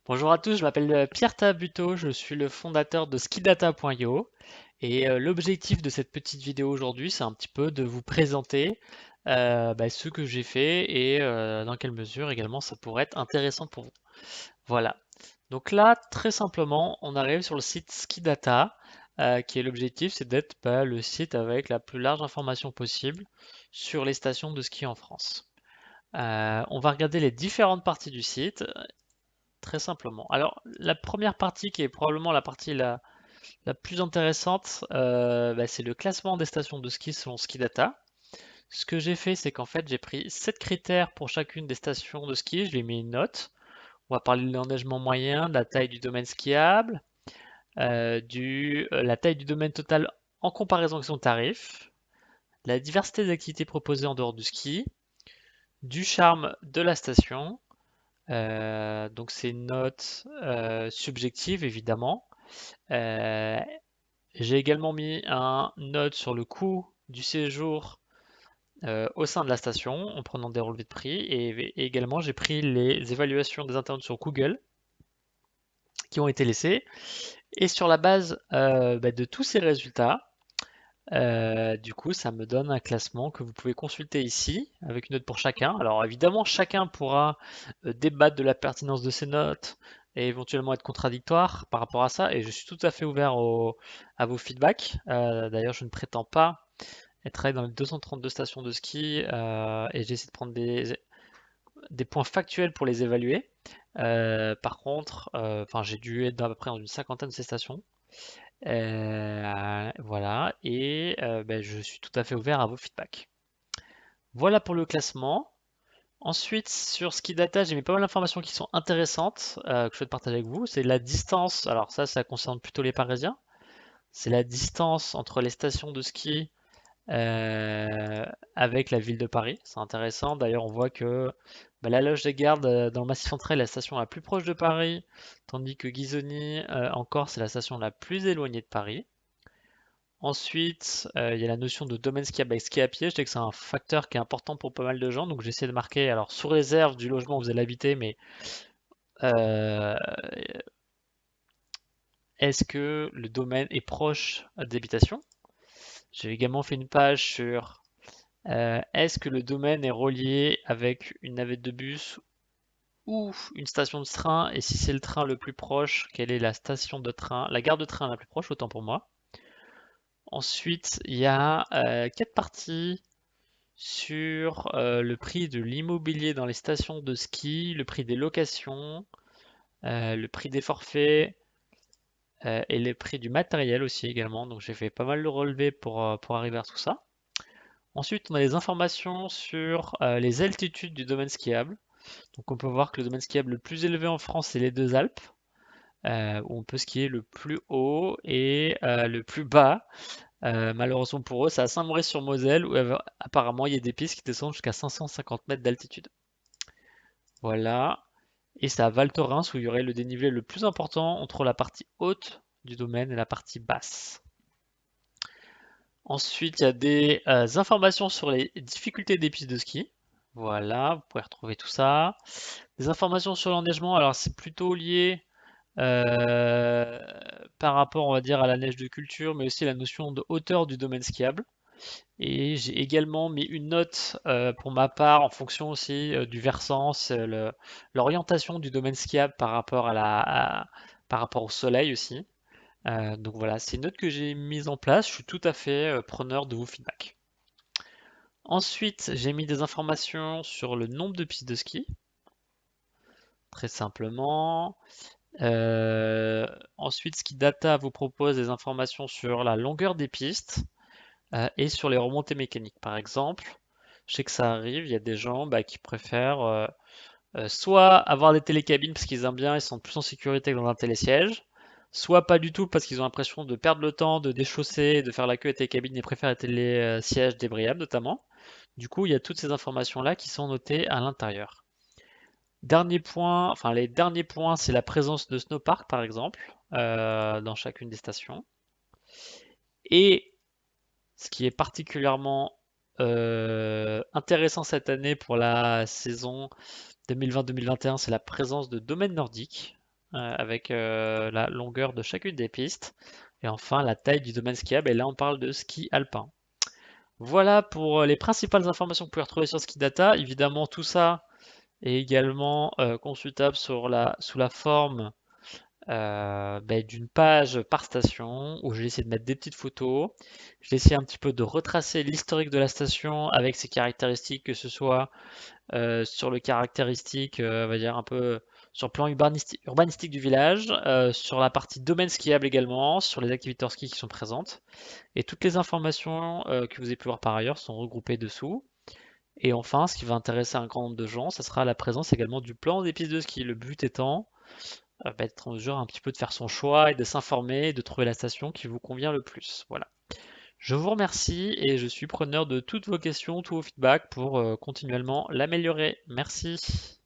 Bonjour à tous, je m'appelle Pierre Tabuteau, je suis le fondateur de skidata.io et l'objectif de cette petite vidéo aujourd'hui, c'est un petit peu de vous présenter ce que j'ai fait et dans quelle mesure également ça pourrait être intéressant pour vous. Voilà. Donc là, très simplement, on arrive sur le site Skidata, qui est l'objectif, c'est d'être le site avec la plus large information possible sur les stations de ski en France. On va regarder les différentes parties du site. Très simplement. Alors, la première partie qui est probablement la partie la plus intéressante, c'est le classement des stations de ski selon Skidata. Ce que j'ai fait, c'est qu'en fait, j'ai pris 7 critères pour chacune des stations de ski, je lui ai mis une note. On va parler de l'enneigement moyen, de la taille du domaine skiable, la taille du domaine total en comparaison avec son tarif, la diversité des activités proposées en dehors du ski, du charme de la station. Donc c'est une note subjective évidemment. Euh, j'ai également mis un note sur le coût du séjour au sein de la station en prenant des relevés de prix et également j'ai pris les évaluations des internautes sur Google qui ont été laissées et sur la base de tous ces résultats, du coup ça me donne un classement que vous pouvez consulter ici avec une note pour chacun. Alors évidemment chacun pourra débattre de la pertinence de ces notes et éventuellement être contradictoire par rapport à ça et je suis tout à fait ouvert à vos feedbacks. D'ailleurs je ne prétends pas elle travaille dans les 232 stations de ski et j'essaie de prendre des points factuels pour les évaluer. Par contre, j'ai dû être à peu près dans une cinquantaine de ces stations. Voilà, et je suis tout à fait ouvert à vos feedbacks. Voilà pour le classement. Ensuite, sur Skidata, j'ai mis pas mal d'informations qui sont intéressantes que je souhaite partager avec vous. C'est la distance, alors ça concerne plutôt les Parisiens. C'est la distance entre les stations de ski euh, avec la ville de Paris. C'est intéressant. D'ailleurs, on voit que la Loge des Gardes dans le Massif central est la station la plus proche de Paris, tandis que Ghisoni en Corse est la station la plus éloignée de Paris. Ensuite, il y a la notion de domaine skiable avec ski à pied. Je sais que c'est un facteur qui est important pour pas mal de gens, donc j'essaie de marquer, alors sous réserve du logement où vous allez habiter, mais euh, est-ce que le domaine est proche d'habitation? J'ai également fait une page sur est-ce que le domaine est relié avec une navette de bus ou une station de train? Et si c'est le train le plus proche, quelle est la station de train, la gare de train la plus proche, autant pour moi. Ensuite, il y a 4 parties sur le prix de l'immobilier dans les stations de ski, le prix des locations, le prix des forfaits et le prix du matériel aussi également. Donc j'ai fait pas mal de relevés pour arriver à tout ça. Ensuite, on a les informations sur les altitudes du domaine skiable. Donc on peut voir que le domaine skiable le plus élevé en France, c'est les Deux Alpes, où on peut skier le plus haut et le plus bas. Malheureusement pour eux, c'est à Saint-Maurice-sur-Moselle, où apparemment il y a des pistes qui descendent jusqu'à 550 mètres d'altitude. Voilà. Et c'est à Val Thorens, où il y aurait le dénivelé le plus important entre la partie haute du domaine et la partie basse. Ensuite, il y a des informations sur les difficultés des pistes de ski. Voilà, vous pouvez retrouver tout ça. Des informations sur l'enneigement, alors c'est plutôt lié euh, par rapport, on va dire, à la neige de culture, mais aussi la notion de hauteur du domaine skiable. Et j'ai également mis une note pour ma part en fonction aussi du versant, c'est l'orientation du domaine skiable par rapport par rapport au soleil aussi. Donc voilà, c'est une note que j'ai mise en place. Je suis tout à fait preneur de vos feedbacks. Ensuite, j'ai mis des informations sur le nombre de pistes de ski, très simplement. Ensuite, Skidata vous propose des informations sur la longueur des pistes et sur les remontées mécaniques. Par exemple, je sais que ça arrive, il y a des gens qui préfèrent soit avoir des télécabines parce qu'ils aiment bien, ils sont plus en sécurité que dans un télésiège, soit pas du tout parce qu'ils ont l'impression de perdre le temps, de déchausser, de faire la queue à télécabines et préfèrent les télésièges débrayables notamment. Du coup, il y a toutes ces informations-là qui sont notées à l'intérieur. Dernier point, enfin les derniers points, c'est la présence de snowpark par exemple dans chacune des stations. Et ce qui est particulièrement intéressant cette année pour la saison 2020-2021, c'est la présence de domaines nordiques. avec la longueur de chacune des pistes. Et enfin, la taille du domaine skiable. Et là, on parle de ski alpin. Voilà pour les principales informations que vous pouvez retrouver sur Skidata. Évidemment, tout ça est également consultable sous la forme d'une page par station où j'ai essayé de mettre des petites photos. J'ai essayé un petit peu de retracer l'historique de la station avec ses caractéristiques, que ce soit sur le caractéristique, on va dire un peu sur le plan urbanistique du village, sur la partie domaine skiable également, sur les activités hors ski qui sont présentes. Et toutes les informations que vous avez pu voir par ailleurs sont regroupées dessous. Et enfin, ce qui va intéresser un grand nombre de gens, ça sera la présence également du plan des pistes de ski. Le but étant d'être en mesure un petit peu de faire son choix et de s'informer et de trouver la station qui vous convient le plus. Voilà. Je vous remercie et je suis preneur de toutes vos questions, tous vos feedbacks pour continuellement l'améliorer. Merci.